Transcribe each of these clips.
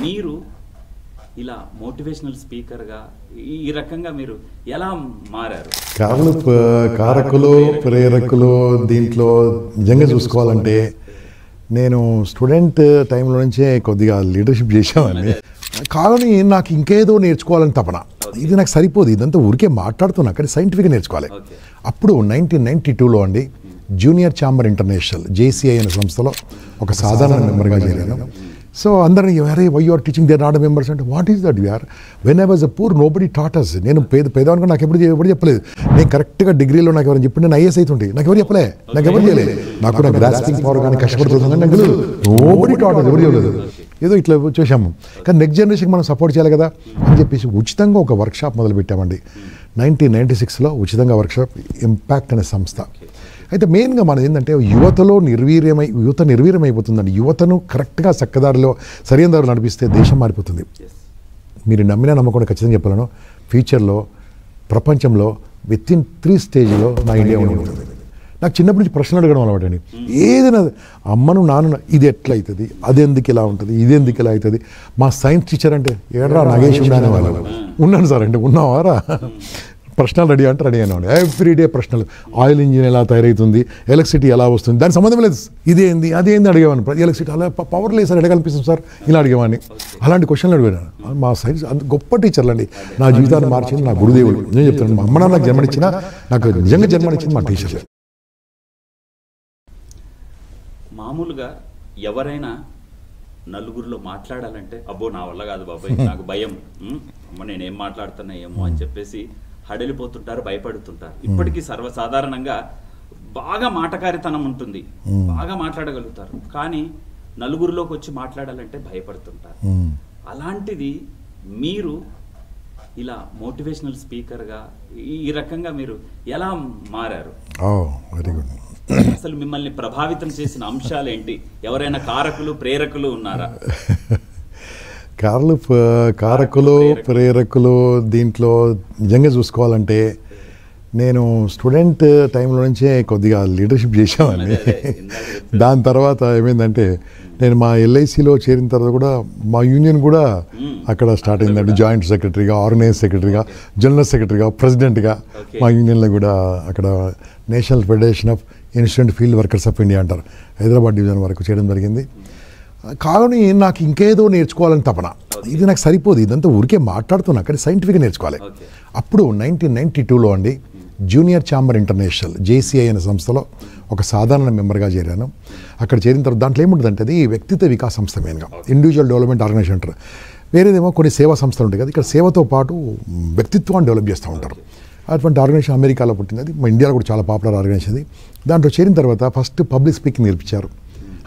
మీరు ఇలా మోటివేషనల్ స్పీకర్గా ఈ రకంగా మీరు ఎలా మారారు? కారకులు ప్రేరకులు దీంట్లో నిజంగా చూసుకోవాలంటే నేను స్టూడెంట్ టైంలో నుంచే కొద్దిగా లీడర్షిప్ చేసామని కానీ నాకు ఇంకేదో నేర్చుకోవాలని తపన. ఇది నాకు సరిపోదు, ఇదంతా ఊరికే మాట్లాడుతున్నా కానీ సైంటిఫిక్గా నేర్చుకోవాలి. అప్పుడు 1992లో అండి జూనియర్ ఛాంబర్ ఇంటర్నేషనల్ JCI అనే సంస్థలో ఒక సాధారణ మెంబర్గా చేరాను. సో అందరినీ అరే why you are teaching there not members అంటే what is that you're when I was a poor nobody taught us. నేను పేదవానికి నాకు ఎప్పుడు చెప్పలేదు. నేను కరెక్ట్గా డిగ్రీలో నాకు ఎవరైనా చెప్పి నేను IAS అవుతుంటే నాకు ఎవరు చెప్పలే, నాకు ఎవరు చేయలేదు. నాకు నా గ్రాస్పింగ్ పవర్ కానీ కష్టపడుతుంది కానీ నాకు నో బడీ టాట్ అస్, ఎవరు చేయలేదు. ఏదో ఇట్లా చూసాము కానీ నెక్స్ట్ జనరేషన్కి మనం సపోర్ట్ చేయాలి కదా అని చెప్పేసి ఉచితంగా ఒక వర్క్షాప్ మొదలుపెట్టామండి 1996లో. ఉచితంగా వర్క్షాప్ ఇంపాక్ట్ అనే సంస్థ. అయితే మెయిన్గా మనది ఏంటంటే యువత నిర్వీర్యమైపోతుందండి. యువతను కరెక్ట్గా చక్కదారిలో సరైన దారిలో నడిపిస్తే దేశం మారిపోతుంది. మీరు నమ్మినా నమ్మకుండా ఖచ్చితంగా చెప్పాలను ఫ్యూచర్లో ప్రపంచంలో వితిన్ 3 స్టేజ్లో నా ఇండియా ఉంటుంది. నాకు చిన్నప్పటి నుంచి ప్రశ్నలు అడగడం అలవాటు అండి. ఏదైనా అమ్మను నాన్న ఇది ఎట్లా అవుతుంది, అది ఎందుకు ఇలా ఉంటుంది, ఇది ఎందుకు ఇలా అవుతుంది. మా సైన్స్ టీచర్ అంటే ఏడ్రా నాగేష్ ఉన్నానే వాళ్ళు ఉన్నాను సార్ అంటే ఉన్నావారా ప్రశ్నలు రెడీ అంటే రెడీ అయినా ఎవ్రీడే ప్రశ్నలు. ఆయిల్ ఇంజిన్ ఎలా తయారవుతుంది, ఎలక్ట్రిసిటీ ఎలా వస్తుంది, దాని సంబంధం లేదు. ఇదేంది అదేంది అడిగేవాడిని. ఎలక్ట్రిసిటీ అలా పవర్ లేదు సార్ ఎడగనిపిస్తుంది సార్ ఇలా అడిగేవాడిని. అలాంటి క్వశ్చన్లు అడిగాను. మా సైన్స్ గొప్ప టీచర్లు అండి, నా జీవితాన్ని మార్చింది నా గురుదేవులు. నేను చెప్తాను మా అమ్మ నాకు జన్మనిచ్చిన నాకు నిజంగా జన్మనిచ్చింది మా టీచర్లు. మామూలుగా ఎవరైనా నలుగురిలో మాట్లాడాలంటే అబ్బో నా వల్ల కాదు బాబాయ్, నాకు భయం, అమ్మ నేనేం మాట్లాడుతున్నా ఏమో అని చెప్పేసి హడలిపోతుంటారు, భయపడుతుంటారు. ఇప్పటికీ సర్వసాధారణంగా బాగా మాటకారితనం ఉంటుంది, బాగా మాట్లాడగలుగుతారు, కానీ నలుగురిలోకి వచ్చి మాట్లాడాలంటే భయపడుతుంటారు. అలాంటిది మీరు ఇలా మోటివేషనల్ స్పీకర్గా ఈ రకంగా మీరు ఎలా మారారు? Very good. అసలు మిమ్మల్ని ప్రభావితం చేసిన అంశాలు ఏంటి? ఎవరైనా కారకులు ప్రేరకులు ఉన్నారా? కారకులు ప్రేరకులు దీంట్లో నిజంగా చూసుకోవాలంటే నేను స్టూడెంట్ టైంలో నుంచే కొద్దిగా లీడర్షిప్ చేసామని. దాని తర్వాత ఏమైందంటే నేను మా LICలో చేరిన తర్వాత కూడా మా యూనియన్ కూడా అక్కడ స్టార్ట్ అయిందండి. జాయింట్ సెక్రటరీగా, ఆర్గనైజ్ సెక్రటరీగా, జనరల్ సెక్రటరీగా, ప్రెసిడెంట్గా మా యూనియన్లో కూడా అక్కడ national federation of institute field workers of India అంటారు, హైదరాబాద్ డివిజన్ వరకు చేయడం జరిగింది. కానీ నాకు ఇంకేదో నేర్చుకోవాలని తపన. ఇది నాకు సరిపోదు, ఇదంతా ఊరికే మాట్లాడుతున్నా కానీ సైంటిఫిక్గా నేర్చుకోవాలి. అప్పుడు 1992లో అండి జూనియర్ ఛాంబర్ ఇంటర్నేషనల్ JCI అనే సంస్థలో ఒక సాధారణ మెంబర్గా చేరాను. అక్కడ చేరిన తర్వాత దాంట్లో ఏముంటుందంటే అది వ్యక్తిత్వ వికాస సంస్థ, మెయిన్గా ఇండివిజువల్ డెవలప్మెంట్ ఆర్గనైజేషన్ అంటారు. వేరేదేమో కొన్ని సేవా సంస్థలు ఉంటాయి కదా, ఇక్కడ సేవతో పాటు వ్యక్తిత్వాన్ని డెవలప్ చేస్తూ ఉంటారు. అటువంటి ఆర్గనైజేషన్ అమెరికాలో పుట్టింది, అది మా ఇండియాలో కూడా చాలా పాపులర్ ఆర్గనైజేషన్ అది. దాంట్లో చేరిన తర్వాత ఫస్ట్ పబ్లిక్ స్పీకింగ్ నేర్పించారు.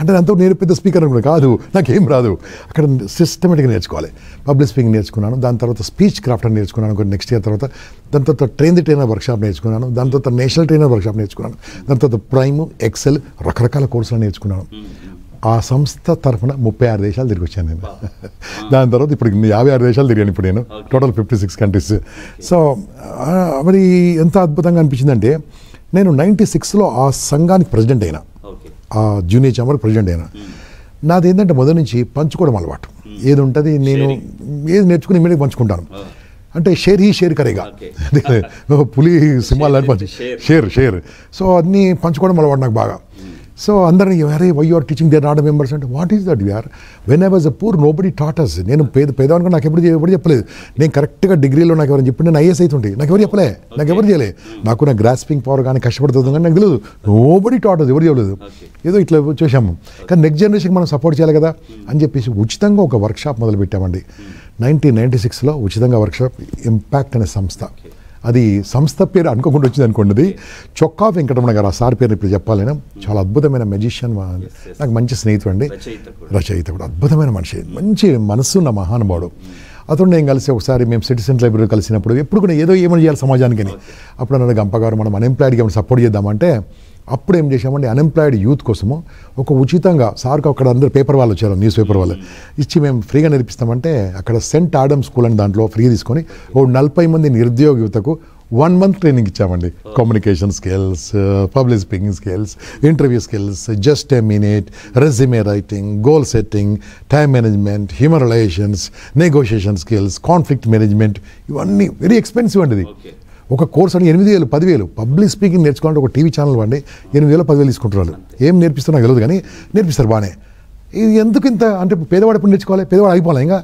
అంటే దాంతో నేను పెద్ద స్పీకర్ కూడా కాదు, నాకేం రాదు. అక్కడ సిస్టమేటిక్గా నేర్చుకోవాలి. పబ్లిక్ స్పీకింగ్ నేర్చుకున్నాను. దాని తర్వాత స్పీచ్ క్రాఫ్ట్ అని నేర్చుకున్నాను నెక్స్ట్ ఇయర్. తర్వాత దాని తర్వాత ట్రైనర్ వర్క్షాప్ నేర్చుకున్నాను. దాని తర్వాత నేషనల్ ట్రైనర్ వర్క్షాప్ నేర్చుకున్నాను. దాని తర్వాత ప్రైమ్, ఎక్సెల్ రకరకాల కోర్సులు నేర్చుకున్నాను. ఆ సంస్థ తరఫున 36 దేశాలు తిరిగి వచ్చాను నేను. దాని తర్వాత ఇప్పుడు 56 దేశాలు తిరిగాను ఇప్పుడు నేను, టోటల్ 56 కంట్రీస్. సో మరి ఎంత అద్భుతంగా అనిపించిందంటే నేను 96లో ఆ సంఘానికి ప్రెసిడెంట్ అయినా, ఆ జూనియర్ ఛాంబర్ ప్రెసిడెంట్ అయినా. నాది ఏంటంటే మొదటి నుంచి పంచుకోవడం అలవాటు. ఏది ఉంటుంది నేను ఏది నేర్చుకుని ఇమీడియట్గా పంచుకుంటాను. అంటే షేర్ కరేగా పులి సింహాలు లాంటి పంచు షేర్. సో అన్నీ పంచుకోవడం అలవాటు నాకు బాగా. సో అందరినీ అరే why you are teaching there not members అంటే what is that you're when I was a poor nobody taught us. నేను పేదవానికి నాకు ఎప్పుడు చెప్పలేదు. నేను కరెక్ట్గా డిగ్రీలో నాకు ఎవరైనా చెప్పి నేను IAS అవుతుంటే నాకు ఎవరు చెప్పలే, నాకు ఎవరు చేయలేదు. నాకు నా గ్రాస్పింగ్ పవర్ కానీ కష్టపడుతుంది కానీ నాకు తెలియదు. నో బడీ టాట్ అస్, ఎవరు చేయలేదు. ఏదో ఇట్లా చూసాము కానీ నెక్స్ట్ జనరేషన్కి మనం సపోర్ట్ చేయాలి కదా అని చెప్పేసి ఉచితంగా ఒక వర్క్షాప్ మొదలుపెట్టామండి 1996లో. ఉచితంగా వర్క్షాప్ ఇంపాక్ట్ అనే సంస్థ. అది సంస్థ పేరు అనుకోకుండా వచ్చింది అనుకోండి. చొక్కా వెంకటరమణ గారు ఆ సార్ పేరు ఇప్పుడు చెప్పాలని, చాలా అద్భుతమైన మెజిషియన్, నాకు మంచి స్నేహితుడు అండి, రచయిత కూడా అద్భుతమైన మనిషి, మంచి మనస్సు ఉన్న మహానుభావుడు. అతను నేను కలిసి ఒకసారి మేము సిటిజన్ లైబ్రరీ కలిసినప్పుడు ఎప్పుడు కూడా ఏమని చేయాలి సమాజానికి అని. అప్పుడు అన్నాడు గంపగారు మనం అన్ఎంప్లాయిడ్కి ఏమైనా సపోర్ట్ చేద్దామంటే అప్పుడు ఏం చేసామంటే అన్ఎంప్లాయిడ్ యూత్ కోసము ఒక ఉచితంగా సార్కు అక్కడ అందరూ పేపర్ వాళ్ళు వచ్చారు, న్యూస్ పేపర్ వాళ్ళు ఇచ్చి మేము ఫ్రీగా నేర్పిస్తామంటే అక్కడ సెంట్ ఆడమ్ స్కూల్ అని దాంట్లో ఫ్రీ తీసుకొని ఓ 40 మంది నిరుద్యోగ యువతకు 1 month ట్రైనింగ్ ఇచ్చామండి. Communication skills, public speaking skills, interview skills, just a minute, resume writing, goal setting, time management, human relations, negotiation skills, conflict management, ఇవన్నీ వెరీ ఎక్స్పెన్సివ్ అండి. ఇది ఒక కోర్స్ అని 8,000 10,000. పబ్లిక్ స్పీకింగ్ నేర్చుకోవాలంటే ఒక టీవీ ఛానల్ అండి 8,000 10,000 తీసుకుంటున్నారు. ఏం నేర్పిస్తారో నాకు తెలియదు కానీ నేర్పిస్తారు బాగానే. ఇది ఎందుకు ఇంత అంటే పేదవాడు ఎప్పుడు నేర్చుకోవాలి, పేదవాడు అయిపోవాలి ఇంకా.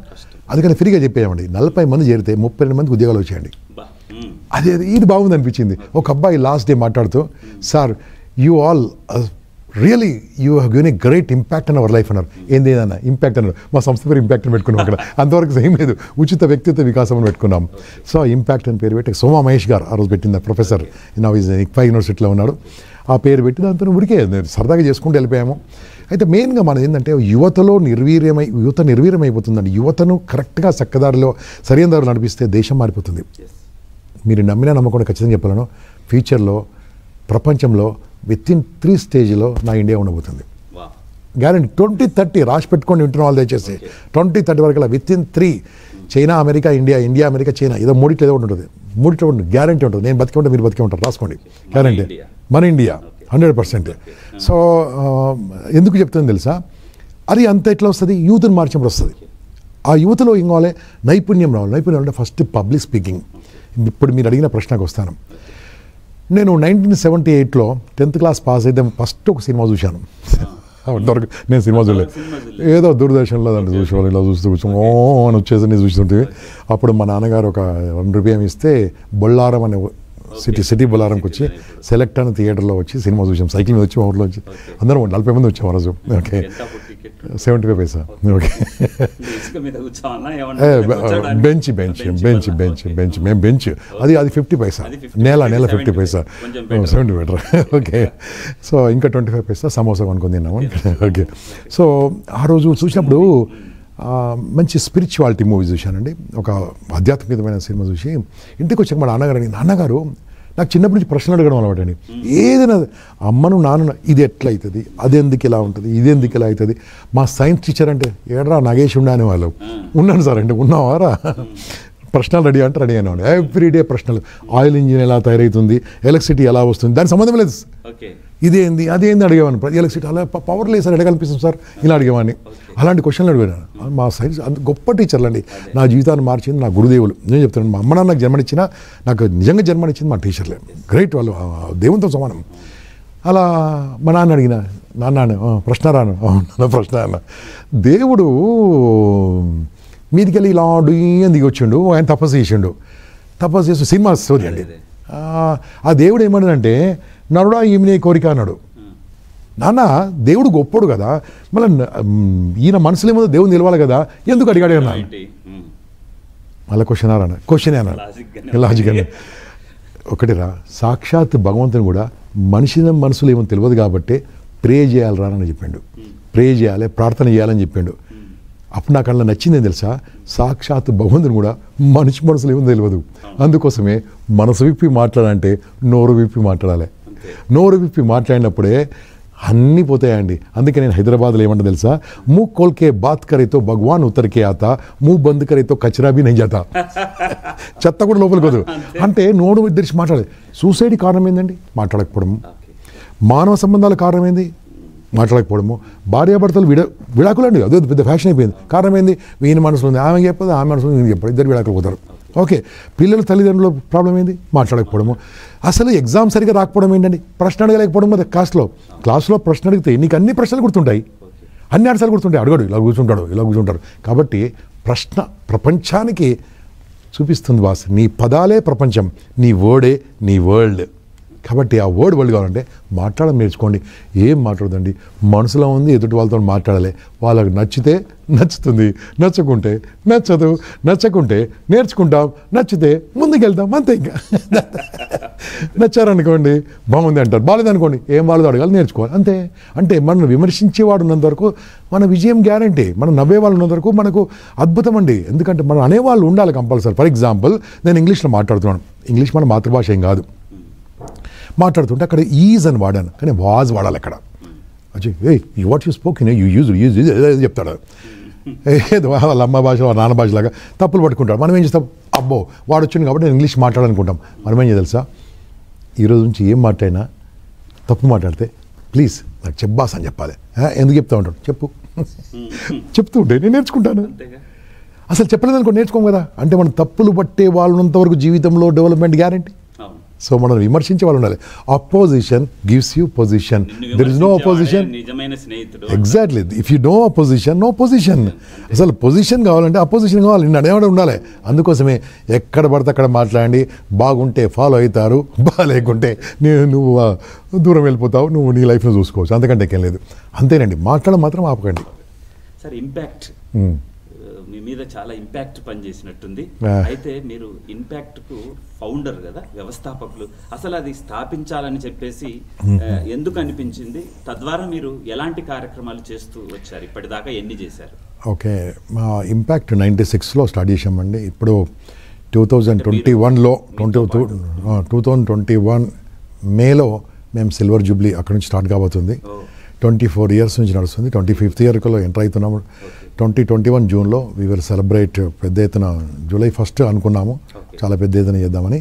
అందుకని ఫ్రీగా చెప్పేయమండి. 40 మంది చేరితే 32 మందికి ఉద్యోగాలు వచ్చాయండి. అదే ఇది బాగుంది అనిపించింది. ఒక అబ్బాయి లాస్ట్ డే మాట్లాడుతూ, sir you all really you have given a great impact an our life అన్నారు. ఏంది అన్న ఇంపాక్ట్ అన్నారు. మా సంస్థ పేరు ఇంపాక్ట్ అని పెట్టుకున్నాం అక్కడ. అంతవరకు ఏం లేదు, ఉచిత వ్యక్తిత్వ వికాసం అని పెట్టుకున్నాం. సో ఇంపాక్ట్ అని పేరు పెట్టి సోమా మహేష్ గారు ఆ రోజు పెట్టింది, ప్రొఫెసర్ ఇక్ఫా యూనివర్సిటీలో ఉన్నాడు. ఆ పేరు పెట్టి దాంతో ఉరికే సరదాగా చేసుకుంటూ వెళ్ళిపోయాము. అయితే మెయిన్గా మనది ఏంటంటే యువత నిర్వీర్యమైపోతుందండి. యువతను కరెక్ట్గా చక్కదారిలో సరైన దారిలో నడిపిస్తే దేశం మారిపోతుంది. మీరు నమ్మినా నమ్మకుండా ఖచ్చితంగా చెప్పాలను, ఫ్యూచర్లో ప్రపంచంలో విత్-ఇన్ 3 స్టేజ్లో నా ఇండియా ఉండబోతుంది. గ్యారంటీ 2030 రాసి పెట్టుకొని వింటున్న వాళ్ళు దయచేసి 2030 వరకు with-in 3 China America India, India America China, ఏదో మూడిట్లో ఏదో ఉంటుంది, మూడిట్లో ఉంటుంది గ్యారంటీ ఉంటుంది. నేను బతికే ఉంటాను, మీరు బతికే ఉంటారు, రాసుకోండి. గ్యారంటీ మన ఇండియా 100%. సో ఎందుకు చెప్తుందని తెలుసా, అది అంత ఎట్లా వస్తుంది, యూత్ని మార్చినప్పుడు వస్తుంది. ఆ యువతలో ఏం కావాలి, నైపుణ్యం రావాలి. నైపుణ్యం అంటే ఫస్ట్ పబ్లిక్ స్పీకింగ్. ఇప్పుడు మీరు అడిగిన ప్రశ్నకు వస్తాను. నేను 1978లో 10th క్లాస్ పాస్ అయితే ఫస్ట్ ఒక సినిమా చూశాను. అంతవరకు నేను సినిమా చూడలేదు, ఏదో దూరదర్శన్లో దాన్ని చూసేవాళ్ళు, ఇలా చూస్తూ కూర్చొని అని వచ్చేసి నేను చూస్తుంటే, అప్పుడు మా నాన్నగారు ఒక ₹1 ఇస్తే బొల్లారం అనే సిటీ బొల్లారంకి వచ్చి సెలెక్ట్ అనే థియేటర్లో వచ్చి సినిమా చూసాం. సైకిల్ మీద వచ్చి మా ఊర్లో వచ్చి అందరం 40 మంది వచ్చాం ఆ రోజు. ఓకే 75 పైసా. ఓకే బెంచ్ మేము బెంచ్ అది 50 పైసా, నెల 50 పైసా, 70 మీటర్. ఓకే సో ఇంకా 25 పైసా సమోసా కొనుక్కొని తిన్నాము. ఓకే సో ఆ రోజు చూసినప్పుడు మంచి స్పిరిచువాలిటీ మూవీ చూశానండి. ఒక ఆధ్యాత్మికమైన సినిమా చూసి ఇంటికి వచ్చాక మా నాన్నగారు నాకు చిన్నప్పటి నుంచి ప్రశ్నలు అడగడం అలవాటు అండి. ఏదైనా అమ్మను నాన్న ఇది ఎట్లా అవుతుంది, అది ఎందుకు ఇలా ఉంటుంది, ఇది ఎందుకు ఇలా అవుతుంది. మా సైన్స్ టీచర్ అంటే ఏడ్రా నాగేష్ ఉండా అనేవాళ్ళు. ఉన్నాను సార్ అంటే ఉన్నావారా, ప్రశ్నలు రెడీ అంటే రెడీ అనేవాడు. ఎవ్రీడే ప్రశ్నలు, ఆయిల్ ఇంజిన్ ఎలా తయారవుతుంది, ఎలక్ట్రిసిటీ ఎలా వస్తుంది, దానికి సంబంధం లేదు. ఇదేంది అదేంది అడిగేవాడిని. ఎలక్ట్రిసిటీ అలా పవర్ లేదు సార్, ఎక్కడ కనిపిస్తుంది సార్, ఇలా అడిగేవాడిని. అలాంటి క్వశ్చన్లు అడిగాను. మా సైన్స్ అంత గొప్ప టీచర్లు అండి. నా జీవితాన్ని మార్చింది నా గురుదేవులు. నేను చెప్తాను, మా అమ్మ నాన్న నాకు జన్మనిచ్చినా, నాకు నిజంగా జన్మనిచ్చింది మా టీచర్లే. గ్రేట్, వాళ్ళు దేవునితో సమానం. అలా మా నాన్న అడిగిన, నాన్న ప్రశ్న రాను ప్రశ్న అన్న, దేవుడు మీదికి వెళ్ళి ఇలా దిగి వచ్చిండు, ఆయన తపస్సు చేసిండు. తపస్సు చేసి సినిమా స్టోరీ అండి. ఆ దేవుడు ఏమన్నాడంటే, నరుడా ఈమె కోరిక అన్నాడు. నాన్న దేవుడు గొప్పడు కదా, మళ్ళీ ఈయన మనసులో ఏమో దేవుడు నిలవాలి కదా, ఎందుకు అడిగాడు అన్నా. మళ్ళీ క్వశ్చనే అన్నాడు. లాజిక్ అండి. ఒకటిరా, సాక్షాత్ భగవంతుని కూడా మనిషి మనసులో ఏమో తెలియదు కాబట్టి ప్రే చేయాలి అని చెప్పిండు. ప్రే చేయాలి, ప్రార్థన చేయాలని చెప్పిండు. అప్పుడు నాకు అలా నచ్చింది తెలుసా, సాక్షాత్ భగవంతుని కూడా మనిషి మనసులో ఏమో తెలియదు. అందుకోసమే మనసు విప్పి మాట్లాడాలంటే నోరు విప్పి మాట్లాడాలి. నోరు విప్పి మాట్లాడినప్పుడే అన్నీ పోతాయండి. అందుకే నేను హైదరాబాద్లో ఏమంటా తెలుసా, మూ కోల్కే బాత్ కరేతో భగవాన్ ఉత్తర్కే ఆతా, మూ బంద్ కరేతో కచరా బి నహీ జాతా. చెత్త కూడా లోపలికి పోదు. అంటే నోరు తెరిచి మాట్లాడాలి. సూసైడ్ కారణం ఏందండి, మాట్లాడకపోవడము. మానవ సంబంధాల కారణం ఏంది, మాట్లాడకపోవడము. భార్యాభర్తలు విడాకులు అండి, అదే పెద్ద ఫ్యాషన్ అయిపోయింది. కారణం ఏంది, ఈయన మనసులో ఉంది, ఆమె చెప్పదు, ఆమె మనసులో నేను చెప్పాడు, ఇద్దరు విడాకులు పోతారు. ఓకే, పిల్లల తల్లిదండ్రుల ప్రాబ్లం ఏంది, మాట్లాడకపోవడము. అసలు ఎగ్జామ్ సరిగా రాకపోవడం ఏంటండి, ప్రశ్న అడగలేకపోవడం. కదా క్లాస్లో ప్రశ్న అడిగితే నీకు అన్ని ప్రశ్నలు గుర్తుంటాయి, అన్ని ఆన్సర్లు గుర్తుంటాయి. అడగడు, ఇలా కూర్చుంటారు. కాబట్టి ప్రశ్న ప్రపంచానికి చూపిస్తుంది బాస్. నీ పదాలే ప్రపంచం, నీ వర్డే నీ వరల్డ్. కాబట్టి ఆ వర్డ్ కావాలంటే మాట్లాడడం నేర్చుకోండి. ఏం మాట్లాడదండి, మనసులో ఉంది, ఎదుటి వాళ్ళతో మాట్లాడాలి. వాళ్ళకి నచ్చితే నచ్చుతుంది, నచ్చకుంటే నచ్చదు, నచ్చకుంటే నేర్చుకుంటాం, నచ్చితే ముందుకెళ్తాం, అంతే. ఇంకా నచ్చారనుకోండి బాగుంది అంటారు, బాగాలేదనుకోండి ఏం బాగాలేదో అడగాలి, నేర్చుకోవాలి, అంతే. అంటే మనం విమర్శించేవాడు ఉన్నంత వరకు మన విజయం గ్యారంటీ. మనం నవ్వేవాళ్ళు ఉన్నంత వరకు మనకు అద్భుతం అండి. ఎందుకంటే మనం అనేవాళ్ళు ఉండాలి కంపల్సరీ. ఫర్ ఎగ్జాంపుల్, నేను ఇంగ్లీష్లో మాట్లాడుతున్నాను. ఇంగ్లీష్ మన మాతృభాష ఏం కాదు. మాట్లాడుతుంటే అక్కడ ఈజ్ అని వాడాను, కానీ వాజ్ వాడాలి అక్కడ. అచ్చే ఏ what you spoke you use చెప్తాడు. ఏదో వాళ్ళ అమ్మ భాష వాళ్ళ నాన్న భాషలాగా తప్పులు పట్టుకుంటాడు. మనం ఏం చేస్తాం, అబ్బో వాడు వచ్చింది కాబట్టి నేను ఇంగ్లీష్ మాట్లాడాలనుకుంటాం. మనం ఏం తెలుసా, ఈరోజు నుంచి ఏం మాట్లాడినా తప్పు మాట్లాడితే ప్లీజ్ నాకు చెప్పాస్ అని చెప్పాలి. ఎందుకు చెప్తా ఉంటాడు, చెప్పు చెప్తూ ఉంటే నేను నేర్చుకుంటాను. అసలు చెప్పలేదు అనుకో నేర్చుకోం కదా. అంటే మనం తప్పులు పట్టే వాళ్ళంతవరకు జీవితంలో డెవలప్మెంట్ గ్యారంటీ. సో మనం విమర్శించే వాళ్ళు ఉండాలి. Opposition gives you position, there is no opposition. Exactly, if you no opposition no position. అసలు పొజిషన్ కావాలంటే అపోజిషన్ కావాలి, నిన్ను అడేవాడు ఉండాలి. అందుకోసమే ఎక్కడ పడితే అక్కడ మాట్లాడి, బాగుంటే ఫాలో అవుతారు, బాగాలేకుంటే నువ్వు దూరం వెళ్ళిపోతావు, నువ్వు నీ లైఫ్ను చూసుకోవచ్చు, అంతకంటే ఎక్కేం లేదు. అంతేనండి, మాట్లాడడం మాత్రం ఆపకండి. సార్ ఇంపాక్ట్ మీ మీద చాలా ఇంపాక్ట్ పనిచేసినట్టుంది. అయితే మీరు ఇంపాక్ట్ కు ఫౌండర్ కదా, వ్యవస్థాపకులు. అసలు అది స్థాపించాలని చెప్పేసి ఎందుకు అనిపించింది? తద్వారా మీరు ఎలాంటి కార్యక్రమాలు చేస్తూ వచ్చారు? ఇప్పటిదాకా ఎన్ని చేశారు? ఓకే, మా ఇంపాక్ట్ 96లో స్టార్ట్ చేసామండి. ఇప్పుడు 2021లో 2021 మేలో మేము సిల్వర్ జూబ్లీ అక్కడ నుంచి స్టార్ట్ కాబోతుంది. 24 ఇయర్స్ నుంచి నడుస్తుంది. 25th ఇయర్లో ఎంటర్ అవుతున్నాము. 2021 జూన్లో వీ విల్ సెలబ్రేట్ పెద్ద ఎత్తున. జూలై 1 అనుకున్నాము చాలా పెద్ద ఎత్తున చేద్దామని.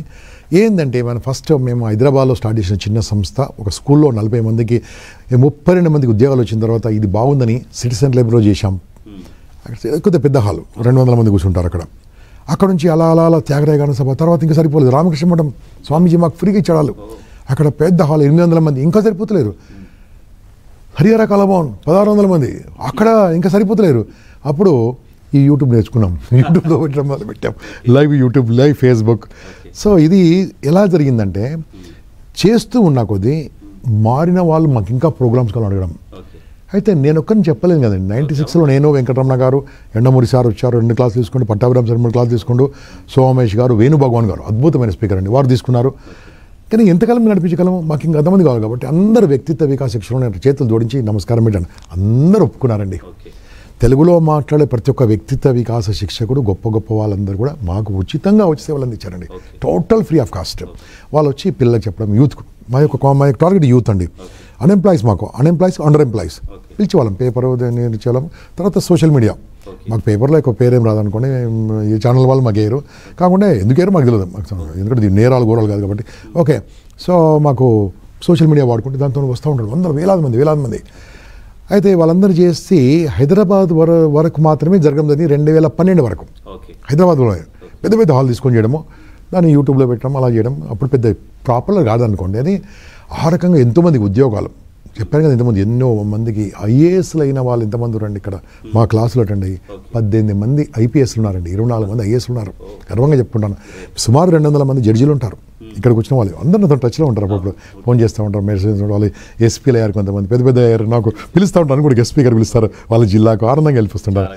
ఏంటంటే మనం ఫస్ట్ మేము హైదరాబాద్లో స్టార్ట్ చేసిన చిన్న సంస్థ, ఒక స్కూల్లో 40 మందికి 32 మందికి ఉద్యోగాలు వచ్చిన తర్వాత ఇది బాగుందని సిటిజన్ లైబ్రరీ చేశాం. కొద్దిగా పెద్ద హాల్, 200 మంది కూర్చుంటారు అక్కడ. అక్కడ నుంచి అలా అలా అలా త్యాగరాయ గాన సభ, తర్వాత ఇంకా సరిపోలేదు, రామకృష్ణ మఠం స్వామీజీ మాకు ఫ్రీగా ఇచ్చాడు. అక్కడ పెద్ద హాల్ 800 మంది, ఇంకా సరిపోతలేరు. హరిహర కళాభవన్ 1600 మంది, అక్కడ ఇంకా సరిపోతలేరు. అప్పుడు ఈ యూట్యూబ్ నేర్చుకున్నాం, యూట్యూబ్లో పెట్టడం మొదలు పెట్టాం. Live YouTube, live Facebook. So ఇది ఎలా జరిగిందంటే, చేస్తూ ఉన్న కొద్దీ మారిన వాళ్ళు మాకు ఇంకా ప్రోగ్రామ్స్ కావాలి అడగడం. అయితే నేను ఒక్కరిని చెప్పలేను కదండి. 96లో నేను, వెంకటరమణ గారు, ఎండమూరి సార్ వచ్చారు, 2 క్లాసులు తీసుకుంటూ, పట్టాభిరామ్ సార్ 3 క్లాసులు తీసుకుంటూ, సోమేష్ గారు, వేణు భగవాన్ గారు అద్భుతమైన స్పీకర్ అండి, వారు తీసుకున్నారు. కానీ ఎంతకాలం నడిపించగలము, మాకు ఇంకా అంతమంది కావాలి కాబట్టి అందరూ వ్యక్తిత్వ వికాస శిక్షణలో నేను చేతులు జోడించి నమస్కారం పెట్టాను. అందరూ ఒప్పుకున్నారండి. తెలుగులో మాట్లాడే ప్రతి ఒక్క వ్యక్తిత్వ వికాస శిక్షకుడు, గొప్ప గొప్ప వాళ్ళందరూ కూడా మాకు ఉచితంగా వచ్చి సేవలు అందించారండి. Total free of cost. వాళ్ళు వచ్చి పిల్లలకు చెప్పడం, యూత్కు మా యొక్క టార్గెట్ యూత్ అండి. అన్ఎంప్లాయీస్, మాకు అన్ఎంప్లాయీస్, అండర్ ఎంప్లాయీస్ పిలిచేవాళ్ళం. పేపర్ ఇచ్చేవాళ్ళం. తర్వాత సోషల్ మీడియా, మాకు పేపర్లో ఎక్కువ పేరేం రాదనుకోండి, ఈ ఛానల్ వాళ్ళు మాకు వేయరు. కాకుండా ఎందుకేరు మాకు తెలియదు, ఎందుకంటే దీని నేరాలు ఘోరాలు కాదు కాబట్టి. ఓకే, సో మాకు సోషల్ మీడియా వాడుకుంటే దాంతో వస్తూ ఉంటారు వేలాది మంది. అయితే వాళ్ళందరూ చేసి హైదరాబాద్ వరకు మాత్రమే జరగడం జరిగింది. 2012 వరకు హైదరాబాద్లో పెద్ద పెద్ద హాల్ తీసుకొని చేయడము, దాన్ని యూట్యూబ్లో పెట్టడం, అలా చేయడం. అప్పుడు పెద్ద ప్రాపర్గా కాదనుకోండి అది. ఆ రకంగా ఎంతోమందికి ఉద్యోగాలు చెప్పాను కదా, ఎంతమంది ఎన్నో మందికి ఐఏఎస్లు అయిన వాళ్ళు ఎంతమంది రండి ఇక్కడ మా క్లాసులో అటెండ్ అయ్యి. 18 మంది ఐపీఎస్లు ఉన్నారండి, 24 మంది ఐఏఎస్లు ఉన్నారు. గర్వంగా చెప్పుకుంటాను. సుమారు 200 మంది జడ్జీలు ఉంటారు. ఇక్కడికి వచ్చిన వాళ్ళు అందరూ నాతో టచ్లో ఉంటారు. అప్పుడు ఫోన్ చేస్తూ ఉంటారు, మెసేజ్ వాళ్ళు. ఎస్పీలు అయ్యారు కొంతమంది, పెద్ద పెద్ద అయ్యారు. నాకు పిలుస్తూ ఉంటారు కూడా, ఎస్పీ గారు పిలుస్తారు. వాళ్ళ జిల్లాకు ఆనందంగా వెళ్ళిపోతుంటారు.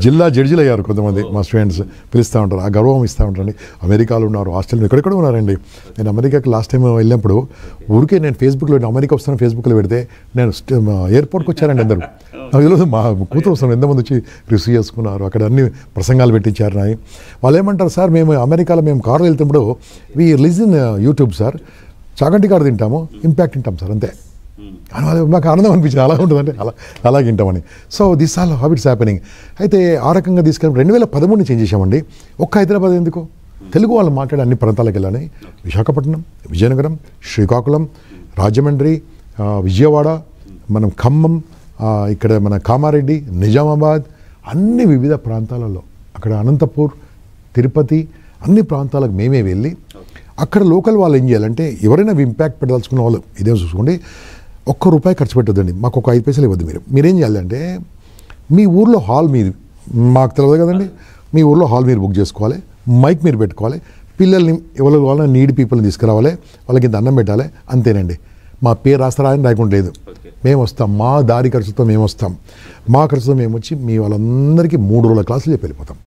జిల్లా జడ్జీలు అయ్యారు కొంతమంది మా స్టూడెంట్స్, పిలుస్తూ ఉంటారు. ఆ గర్వం ఇస్తూ ఉంటారండి. అమెరికాలో ఉన్నారు, ఆస్ట్రేలియా, ఎక్కడెక్కడ ఉన్నారండి. నేను అమెరికాకి లాస్ట్ టైం వెళ్ళినప్పుడు ఊరికే నేను ఫేస్బుక్లో, అమెరికా వస్తాను ఫేస్బుక్లో పెడితే, నేను ఎయిర్పోర్ట్కి వచ్చారండి అందరూ. నాకు తెలియదు, మా కూతురు వస్తాను, ఎంతమంది వచ్చి రిసీవ్ చేసుకున్నారు. అక్కడ అన్ని ప్రసంగాలు పెట్టించారు నాయి. వాళ్ళు ఏమంటారు, సార్ మేము అమెరికాలో మేము కారులో వెళ్తున్నప్పుడు we release in YouTube sir, Chaganti కారు తింటాము, ఇంపాక్ట్ తింటాం సార్, అంతే. మాకు ఆనందం అనిపించింది, అలా ఉంటుందంటే అలాగే తింటామని. So this all habits happening. అయితే ఆ రకంగా తీసుకెళ్ళి 2013 చేంజ్ చేసామండి. ఒక్క హైదరాబాద్ ఎందుకు, తెలుగు వాళ్ళు మాట్లాడే అన్ని ప్రాంతాలకు వెళ్ళాలి. విశాఖపట్నం, విజయనగరం, శ్రీకాకుళం, రాజమండ్రి, విజయవాడ, మనం ఖమ్మం, ఇక్కడ మన కామారెడ్డి, నిజామాబాద్, అన్ని వివిధ ప్రాంతాలలో, అక్కడ అనంతపూర్, తిరుపతి, అన్ని ప్రాంతాలకు మేమే వెళ్ళి అక్కడ లోకల్ వాళ్ళు ఏం చేయాలంటే, ఎవరైనా ఇంపాక్ట్ పెట్టదలుచుకున్న వాళ్ళు ఇదేం చూసుకోండి, ₹1 ఖర్చు పెట్టొద్దండి, మాకు ఒక 5 పైసలు ఇవ్వద్దు. మీరేం చేయాలంటే, మీ ఊర్లో హాల్ మీది, మాకు తెలియదు కదండి, మీ ఊర్లో హాల్ మీరు బుక్ చేసుకోవాలి, మైక్ మీరు పెట్టుకోవాలి, పిల్లల్ని ఎవరు వాళ్ళని నీడ్ పీపుల్ని తీసుకురావాలి, వాళ్ళకి ఇంత అన్నం పెట్టాలి, అంతేనండి. మా పేరు రాస్తారా అని రాయకుండా లేదు. మేము వస్తాం, మా దారి ఖర్చుతో మేము వస్తాం, మా ఖర్చుతో మేము వచ్చి మీ వాళ్ళందరికీ 3 రోజుల క్లాసులు చెప్పి వెళ్ళిపోతాం.